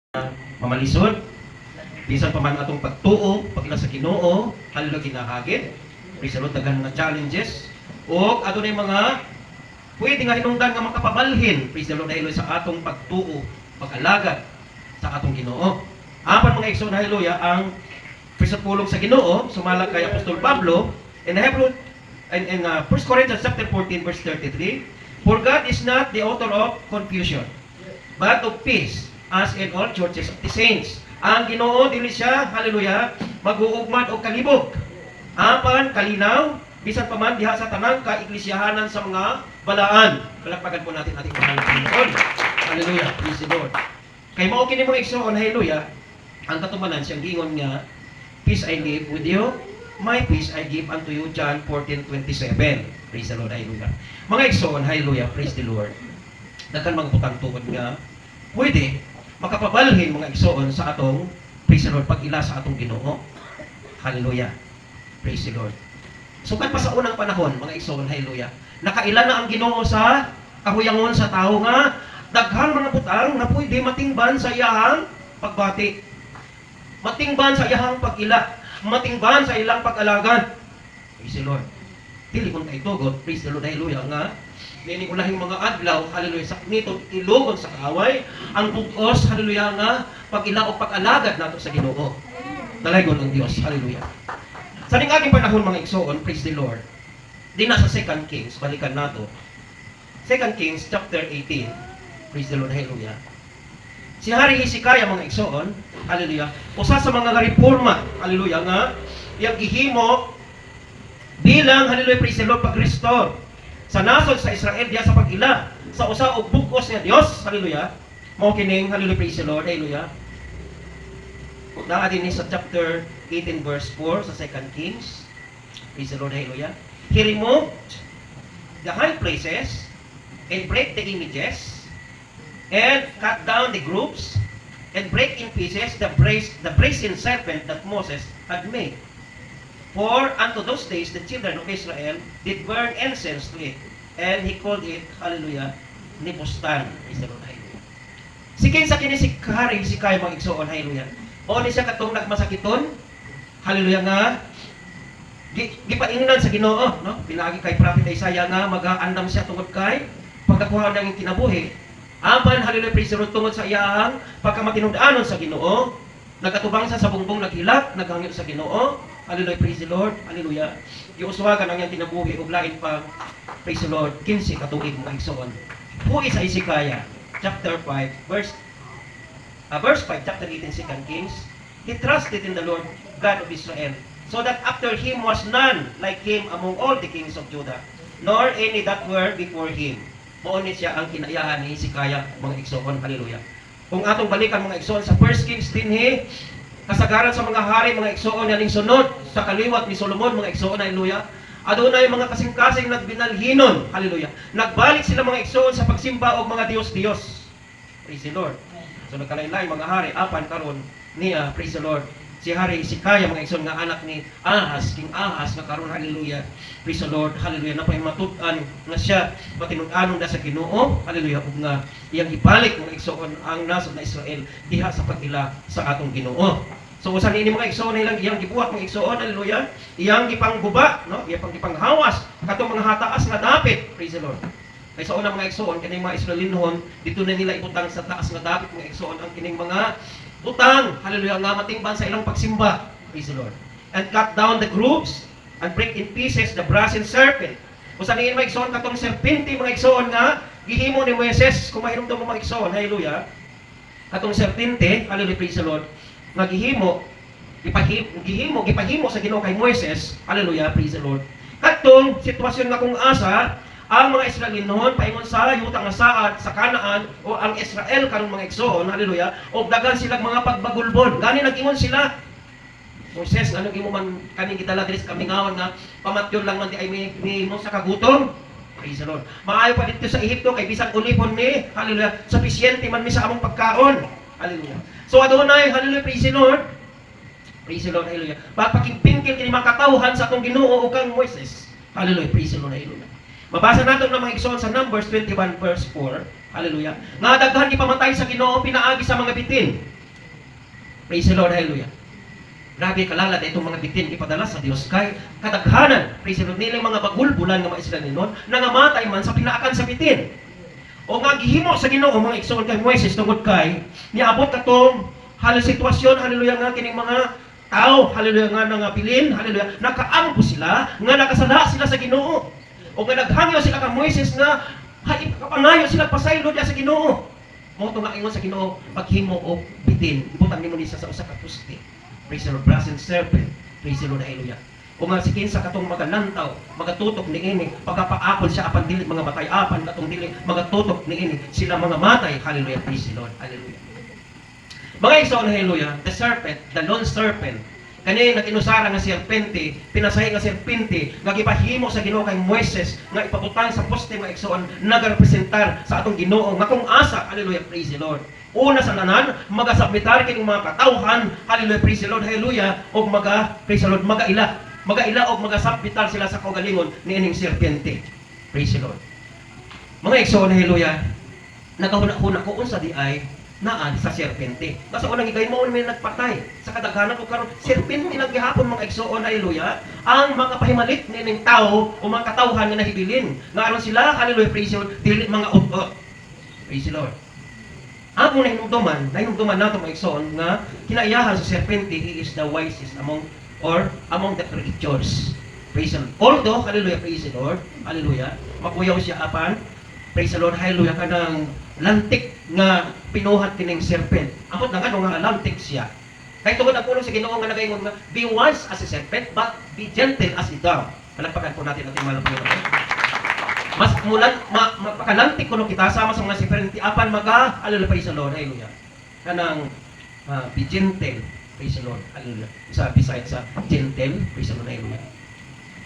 mamalisod, bisan pa man atong pagtuo, pagla sa Ginoo, halo ginahagit. Praise the Lord, daghan nga challenges. O ato na mga pwede nga hinungdan nga makapabalhin. Praise the Lord, halo sa atong pagtuo, pag-alagad sa atong Ginoo. Apan mga igsoon, haleluya, ang presupulong sa Ginoo, sumalag kay Apostol Pablo, in 1 Corinthians chapter 14 verse 33, for God is not the author of confusion, but of peace, as in all churches of the saints. Ang Ginoo dili siya, haleluya, mag-uugmad o kalibog. Apan kalinaw, bisan pa man diha sa tanang kaiglesiyahanan sa mga balaan. Palakpakan po natin ating mahal na Panginoon. Haleluya, praise the Lord. Kay mao kini mga igsoon, haleluya, ang katumanan siyang giingon nga, peace I leave with you, my peace I give unto you, John 14:27. Praise the Lord, haleluya. Mga igsoon, haleluya, praise the Lord. Daghan mga butang tuod nga pwede makapabalhin mga igsoon sa atong, praise the Lord, pag-ila sa atong Ginoo. Haleluya. Praise the Lord. Sukat pa sa unang panahon, mga igsoon, haleluya, nakaila na ang Ginoo sa kahuyangon sa tao nga daghang mga butang na pwede matingban sa iyahang pagbati. Matingban sa iyahang pag-ila. Matingban sa ilang pag-alagad. Praise the Lord. Dili kon kay tugot, praise the Lord, haleluya, nga nini ulahing mga adlaw, haleluya, sa nito ilugon sa kaaway ang bugos, haleluya, nga pag-ila o pag-alagad nato sa Ginoo. Dalaygon ang Dios, haleluya. Sa ning ating panahon mga igsoon, praise the Lord, di na sa 2 Kings, balikan nato. 2 Kings chapter 18, praise the Lord, haleluya. Si Hari Hezekiah mga igsoon, haleluya, usa sa mga reforma, haleluya, nga iyang gihimo bilang, haleluya, praise the Lord, pag-restore sa nasod sa Israel diya sa pag-ila sa usa og bugos nga Dios, haleluya. Mao kining, haleluya, praise the Lord, haleluya. Naa dinhi sa chapter 18 verse 4 sa 2 Kings. Praise the Lord, haleluya. He removed the high places and break the images and cut down the groups and break in pieces the brazen serpent that Moses had made. For unto those days the children of Israel did burn incense to it, and he called it, hallelujah, Nebustan. Praise the Lord, hallelujah. Sige sa kini si Hari Hezekiah mga igsoon, hallelujah. O ni siya katong nagmasakiton, hallelujah, nga gipaingnan sa Ginoo, no? Pinagi kay prophet Isaiah nga mag-aandam siya tungod kay pagkakuha ng kinabuhi. Apan, hallelujah, praise the Lord, tungod sa iyang pagkamatinud-anon sa Ginoo, nagkatubang sa bungbong naghilak, naghangyo sa Ginoo. Hallelujah, praise the Lord. Hallelujah. Giuswagan ang iyang kinabuhi ug lain pa, praise the Lord, 15 katuig mga igsoon. Buhi sa Hezekiah chapter 5 verse 5 chapter 18 2 Kings. He trusted in the Lord God of Israel, so that after him was none like him among all the kings of Judah, nor any that were before him. Maunit siya ang kinaiyahan ni Hezekiah mga igsoon. Hallelujah. Kung atong balikan mga igsoon sa 1 Kings dinhi, kasagaran sa mga hari mga igsoon yaning sunod sa kaliwat ni Solomon mga igsoon, haleluya. Adunay mga kasing-kasing nagbinalhinon, haleluya. Nagbalik sila mga igsoon sa pagsimba og mga Dios-Dios. Praise the Lord. So nagkalain-lain mga hari apan karon niya, praise the Lord, si Hari Hezekiah mga igsoon nga anak ni Ahaz, King Ahaz nga karon, haleluya. Praise the Lord, haleluya, napay matud-an nga siya patinud-anon na sa Ginoo, haleluya, ug nga iyang ibalik mga igsoon ang nasod na Israel diha sa pag-ila sa atong Ginoo. So usan ini mga igsoon iyang gibuhat mga igsoon, haleluya, iyang gipangguba, no, iyang gipanghawas katong mga hataas nga dapit, praise the Lord. Kay sa unang mga igsoon kining mga Israelinhon dito na nila ibutang sa taas nga dapit mga igsoon ang kining mga butang, haleluya, nga matingban sa ilang pagsimba, praise the Lord. And cut down the groups and break in pieces the brazen serpent. Usan ini mga igsoon katong serpente mga igsoon nga gihimo ni Moises, kung mahinom daw mga igsoon, haleluya. Katong serpente, haleluya, praise the Lord, nga gihimo sa Ginoo kay Moises, haleluya, praise the Lord. Katong sitwasyon nga kung asa ang mga Israelinhon paingon sa yuta nga saad sa Kanaan o ang Israel karon mga igsoon, haleluya, og daghan sila mga pagbagulbon. Gani nag-ingon sila, Moises, ano gimo man kaning gitala diri sa kamingawan nga pamatyon lang man di ay may sa kagutom. Praise the Lord. Maayo pa dito sa Ehipto kay bisan ulipon ni, haleluya, sufficiente man mi sa among pagkaon. Haleluya. So adunay, haleluya, praise the Lord. Praise the Lord, haleluya. Papakimpingkil kini mga katawhan sa atong Ginoo ug kang Moises. Haleluya, praise the Lord, haleluya. Mabasa nato na mga igsoon sa Numbers 21 verse 4. Haleluya. Nga daghan gipamatay sa Ginoo pinaagi sa mga bitin. Praise the Lord, hallelujah. Grabe kalala itong mga bitin ipadala sa Dios kay kadaghanan. Praise the Lord, nilang mga bagulbulan nga maisla ninon nangamatay man sa pinaakan sa bitin. O nga gihimo sa Ginoo mga igsoon kay Moises tungod kay niabot katong halos sitwasyon, hallelujah, nga kining mga tao, hallelujah, nga nangabilin, hallelujah, nakaampo sila, nga nakasala sila sa Ginoo. O nga naghangyo sila kay Moises nga kapangayo sila pasaylo diya sa Ginoo. Mo to nga ingon sa Ginoo, paghimo og bitin, ibutang nimo ni sa usa ka puste. Praise the Lord, brass and serpent. Praise the Lord, hallelujah. O nga si kinsa katong magalantaw, magatutok ni ini, pagkapaakon siya apan dili mga matay, apan katong dili magatutok ni ini, sila mga matay, hallelujah, praise the Lord, hallelujah. Mga igsoon, hallelujah, the serpent, the lone serpent, kani naginusara nga serpente, pinasahi nga serpente, nga gipahimo sa Ginoo kay Moises, nga ipabutang sa poste mga igsoon, nagarepresentar sa atong Ginoo, nga kung asa, hallelujah, praise the Lord. Una sa tanan, magasabmitar kining mga katawhan, hallelujah, praise the Lord, hallelujah, o praise the Lord, magaila og magasabmitar sila sa kaugalingon ni ining serpente. Praise the Lord. Mga igsoon, hallelujah, nagahuna-huna ko unsa di ay naan sa serpente. Kasi unang igay mo may nagpatay sa kadaghanan o karon serpente naggihapon mga igsoon, hallelujah, ang mga pahimalit ni ining tao o mga katawhan nga nahibilin. Nga aron sila, hallelujah, praise the Lord, dili mga ut-ut. Praise the Lord. Ako nahinumduman nato mga igsoon nga kinaiyahan sa serpente, he is the wisest among the creatures. Praise the Lord. Although, hallelujah, praise the Lord, hallelujah, makuyaw siya apan, praise the Lord, hallelujah, kanang lantik nga pinuhat kining serpent. Amot na nga lantik siya. Kay tungod ang pulong sa Ginoo nga nagaingon nga, be wise as a serpent, but be gentle as a dove. Palagpakan po natin ang timalang Panginoon. Mas mulan mapakalantik kuno kita sama sa mga serpente apan hallelujah, praise the Lord, hallelujah. Kanang be gentle, praise the Lord, hallelujah. Sa besides sa gentle, praise the Lord, hallelujah.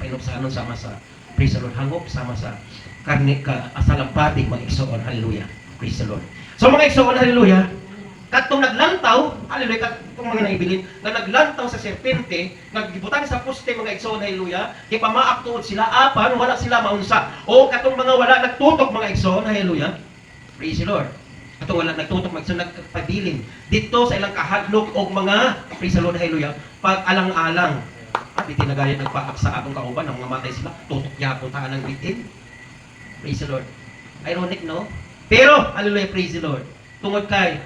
Painop sa anon sama sa praise the Lord, hangop sama sa karne ka asalampatig mga igsoon, hallelujah, praise the Lord. So mga igsoon, hallelujah, katong naglantaw, hallelujah, katong mga naibilin nga naglantaw sa serpente, naggibutang sa poste mga igsoon, hallelujah, kay pamaak tuod sila apan wala sila maunsa. O katong mga wala nagtutok mga igsoon, hallelujah, praise the Lord. Katong wala nagtutok mga igsoon, nagpabilin dito sa ilang kahadlok og mga praise the Lord, hallelujah, pag alang-alang. At itinagayan nagpaak sa atong kauban ang mga matay sila, tutok yapon ta ng bitin. Praise the Lord. Ironic, no? Pero hallelujah, praise the Lord. Tungod kay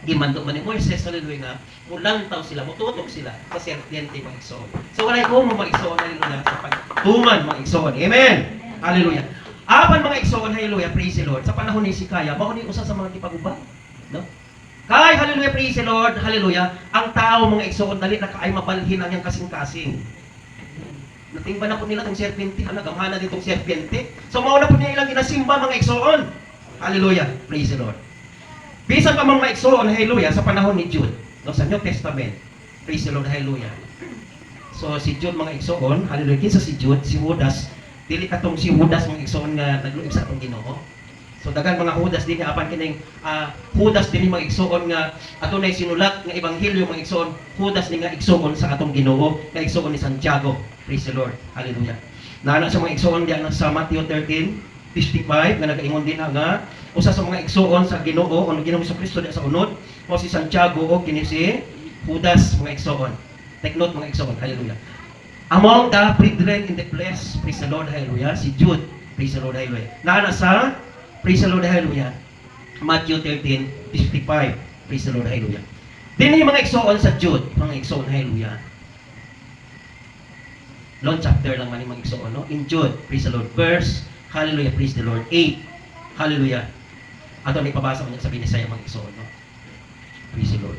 gimando man ni Moises, hallelujah, nga mulantaw sila, mututok sila sa serpente mga igsoon. So walay ko mga igsoon, hallelujah, sa pagtuman mga igsoon. Amen. Hallelujah. Apan mga igsoon, hallelujah, praise the Lord. Sa panahon ni Sikaya, mao ni usa sa mga tipaguba, no? Kay hallelujah, praise the Lord, hallelujah, ang tao mga igsoon dali na kaay mabalhin ang yang kasing-kasing. Natingba na po nila tong serpente, nagamhana ditong serpente. So mao na po nila ilang ginasimba mga igsoon. Hallelujah, praise the Lord. Bisan pa mga igsoon, hallelujah, sa panahon ni Jude, no, sa New Testament. Praise the Lord, hallelujah. So si Jude mga igsoon, hallelujah, kinsa si Jude, si Judas, dili katong si Judas mga igsoon nga nagluib sa atong Ginoo. So dagan mga Judas din apan kining Judas din mga igsoon nga adunay sinulat nga ebanghelyo mga igsoon, Judas ni nga igsoon sa atong Ginoo, nga igsoon ni Santiago. Praise the Lord, hallelujah. Naana sa mga igsoon diyan sa Matthew 13:55 nga nagaingon din nga usa sa mga igsoon sa Ginoo o Ginoo sa Kristo sa unod mo si Santiago o kini si Judas mga igsoon. Take note mga igsoon, hallelujah. Among the brethren in the flesh, praise the Lord, hallelujah, si Jude, praise the Lord, hallelujah. Naana sa praise the Lord, hallelujah, Matthew 13:55, praise the Lord, hallelujah. Dinhi mga igsoon sa Jude, mga igsoon, hallelujah. Long chapter lang man yung mga igsoon, no? In Jude, praise the Lord, verse, hallelujah, praise the Lord, 8, hallelujah. Ato ni pabasa ko niya sa binisaya mga igsoon, no? Praise the Lord.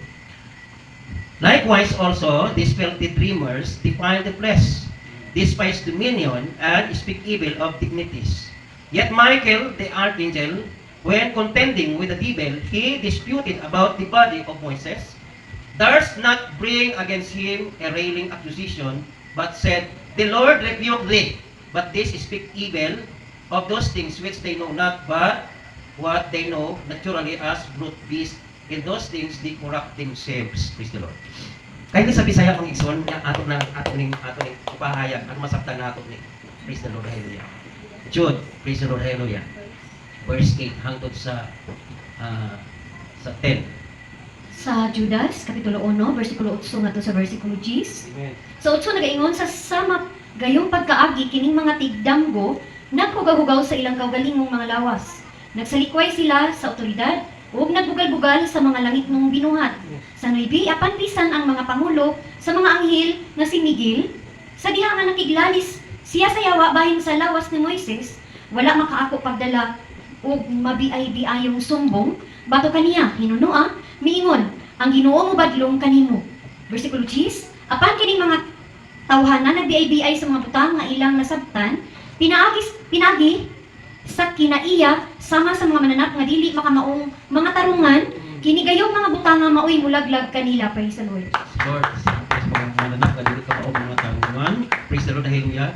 Likewise also, these filthy dreamers defile the flesh, despise dominion, and speak evil of dignities. Yet Michael, the archangel, when contending with the devil, he disputed about the body of Moses, durst not bring against him a railing accusation, but said, The Lord rebuke thee. But these speak evil of those things which they know not, but what they know naturally as brute beasts. In those things they corrupt themselves. Praise the Lord. Kaya sa Bisaya ang igsoon, ato ning upahayag, at masabtan na ato ni. Praise the Lord, hallelujah. Jude, praise the Lord, hallelujah. Verse 8 hangtod sa 10. sa Judas, Kapitulo 1, versikulo 8 ngadto sa versikulo 10. Amen. Sa 8 nagaingon sa sama gayong pagkaagi kining mga tigdamgo naghugaw-hugaw sa ilang kaugalingong mga lawas. Nagsalikway sila sa otoridad ug nagbugal-bugal sa mga langit ng binuhat. Sa 9 apan bisan ang mga pangulo sa mga anghel nga si Miguel sa diha nga nakiglalis siya sa yawa bahin sa lawas ni Moises, wala makaako pagdala ug mabiay-biayong sumbong bato kaniya hinunua miingon ang Ginoo mo badlong kanimo. Versikulo 10, apan kining mga tawhanan nagbiay-biay sa mga butang nga ilang nasabtan, pinagi sa kinaiya sama sa mga mananap nga dili makamaong mga tarungan, kini gayong mga butang nga maoy mulaglag kanila. Praise the Lord. Lord, sa mga mananap ka dili ka mao mga tanungan. Praise the Lord, hallelujah.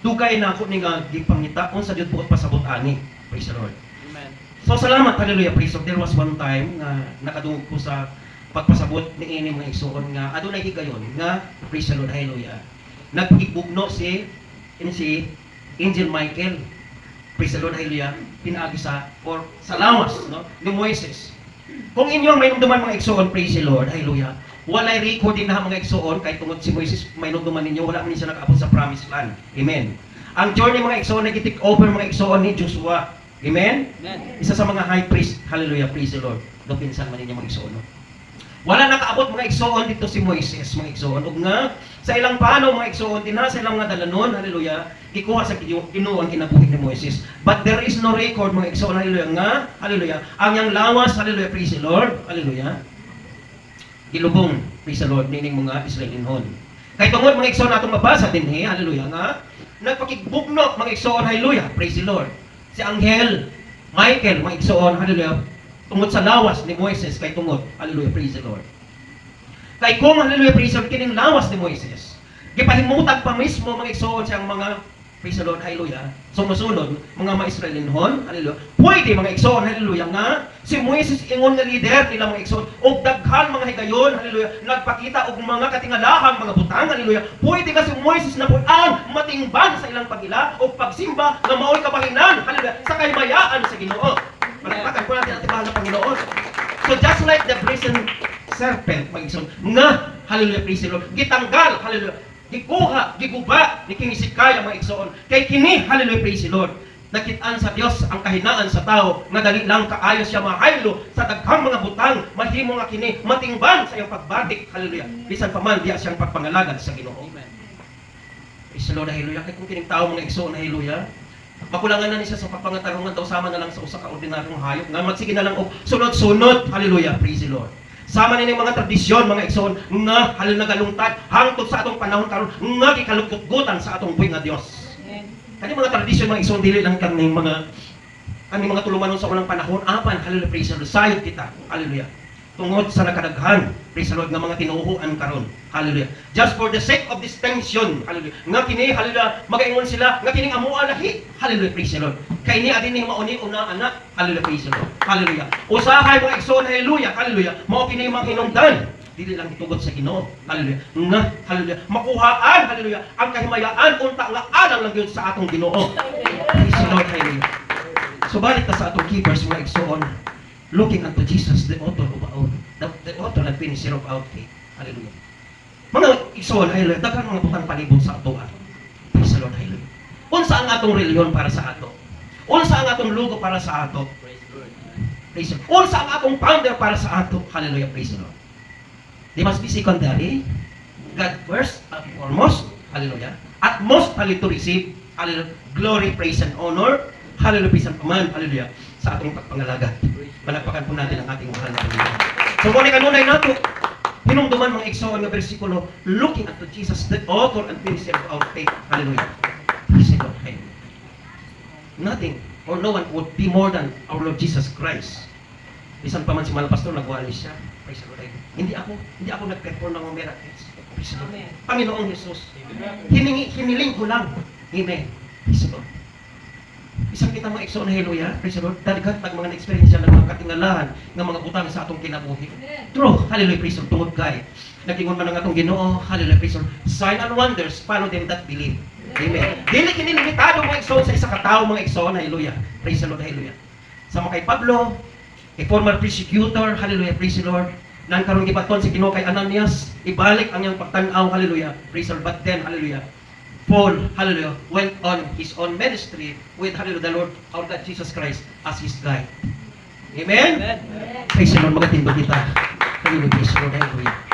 Dugay na ako ni nga gipangita unsa jud buot pasabot ani. Praise the Lord. Amen. So salamat, hallelujah, praise the Lord. There was one time nga nakadungog ko sa pagpasabot ni ini mga igsoon nga adunay higayon nga praise the Lord, hallelujah. Nagpagibugno si Angel Michael. Praise the Lord, hallelujah. Pinaagi sa lawas, no, ni Moises. Kung inyong may numduman mga igsoon, praise the Lord, hallelujah. Walay record din na mga igsoon kahit tungod si Moises may numduman ninyo, wala man siya nakaabot sa promised land. Amen. Ang journey mga igsoon nag-take over mga igsoon ni Joshua. Amen? Amen. Isa sa mga high priest, hallelujah, praise the Lord. Dopinsan man ninyo mga igsoon. No? Wala nakaabot mga igsoon dito si Moises, mga igsoon. Ug nga sa ilang paano mga igsoon din sa ilang nga dalanon, hallelujah, gikuha sa Ginoo ang kinabuhi ni Moises. But there is no record mga igsoon, hallelujah, nga hallelujah, ang yang lawas, hallelujah, praise the Lord, hallelujah. Gilubong, praise the Lord, nining mga Israelinhon. Kay tungod mga igsoon atong mabasa dinhi, hallelujah, nga nagpakigbugno mga igsoon, hallelujah, praise the Lord. Si Angel Michael, mga igsoon, hallelujah, tungod sa lawas ni Moises, kay tungod, hallelujah, praise the Lord. Kay kung, hallelujah, praise the Lord, kining lawas ni Moises, gipahimutag pa mismo mga igsoon siyang mga, praise the Lord, hallelujah, sumusunod, mga Israelinhon, hallelujah, pwede mga igsoon, hallelujah, nga, si Moises ingon nga leader nila mga igsoon, og daghan mga higayon, hallelujah, nagpakita og mga katingalahang mga butang, hallelujah, pwede nga si Moises na po ang matingban sa ilang pagila o pagsimba nga mao'y kabahinan, hallelujah, sa kahimayaan sa Ginoo. Palakpakan po natin ang tibahan ng Panginoon. So just like the brazen serpent, mga igsoon, nga, hallelujah, praise the Lord, gitanggal, hallelujah, gikuha, giguba, ni King Hezekiah mga igsoon, kay kini, hallelujah, praise the Lord, nakitaan sa Dios ang kahinaan sa tao, nga dali lang kaayo siya mahaylo sa daghang mga butang, mahimo nga kini, matingban sa iyong pagbatik, hallelujah, bisan pa man diya siyang pagpangalagad sa Ginoo. Amen. Praise the Lord, hallelujah. Kay kung kining tao mga igsoon, hallelujah, makulangan na ni siya sa pagpangatarungan daw sama na lang sa usa ka ordinaryong hayop nga magsige na lang og sunod-sunod, hallelujah, praise the Lord. Sama ni mga tradisyon mga igsoon nga halin nagalungtad hangtod sa atong panahon karon nga gikaluggutan sa atong buhi nga Dios. Kani mga tradisyon mga igsoon dili lang kaning mga tulumanon sa unang panahon apan, hallelujah, praise the Lord, sayod kita, hallelujah, tungod sa nakadaghan, praise the Lord, nga mga tinuuhan karon, hallelujah, just for the sake of distinction, hallelujah, nga kini, hallelujah, magaingon sila nga kining amuha lahi, hallelujah, praise the Lord, kay ni adin ni mauni una anak, hallelujah, praise the Lord, hallelujah, usahay mga igsoon, hallelujah, hallelujah, mao kini mga hinungdan, dili lang gitugot sa Ginoo, hallelujah, nga, hallelujah, makuhaan, hallelujah, ang kahimayaan unta nga alang lang gyud sa atong Ginoo, praise the Lord, hallelujah. So balik ta sa atong keepers mga igsoon, looking unto Jesus, the author of our, the author and finisher of our faith. Hallelujah. Mga igsoon, hallelujah, daghang mga butang palibot sa ato. Praise the Lord, hallelujah. Unsa ang atong reliyon para sa ato? Unsa ang atong logo para sa ato? Praise the Lord. Praise the Lord. Unsa ang atong founder para sa ato? Hallelujah, praise the Lord. They must be secondary. God first and foremost. Hallelujah. At most, hallelujah, to receive, hallelujah, glory, praise, and honor. Hallelujah, praise and command, hallelujah, sa atong pagpangalagad. Palakpakan po natin ang ating mahal na Panginoon. So kung kanunay nato, hinungduman mga igsoon nga bersikulo, looking unto Jesus, the author and finisher of our faith. Hallelujah. Praise the Lord. Nothing or no one would be more than our Lord Jesus Christ. Bisan pa man si Mahal Pastor, nagwalis siya. Praise the Lord. Hindi ako nag-perform ng miracles. Praise the Lord. Panginoong Jesus. Hiniling ko lang. Amen. Praise the Lord. Isang kita mga igsoon, hallelujah, praise the Lord, daghan tag mga na-experience ng mga katingalahan ng mga butang sa atong kinabuhi. True, hallelujah, praise the Lord, tungod kay nagingon man ang atong Ginoo, hallelujah, praise the Lord, sign and wonders follow them that believe. Amen. Dili kini limitado mga igsoon sa isa ka tawo mga igsoon, hallelujah, praise the Lord, hallelujah. Sama kay Pablo, a former persecutor, hallelujah, praise the Lord. Nang karon gibaton si Ginoo kay Ananias, ibalik ang iyang pagtan-aw, hallelujah, praise the Lord. But then, hallelujah, Paul, hallelujah, went on his own ministry with, hallelujah, the Lord, our God Jesus Christ as his guide. Amen? Praise the Lord, magatindog kita. Hallelujah, praise the Lord, hallelujah.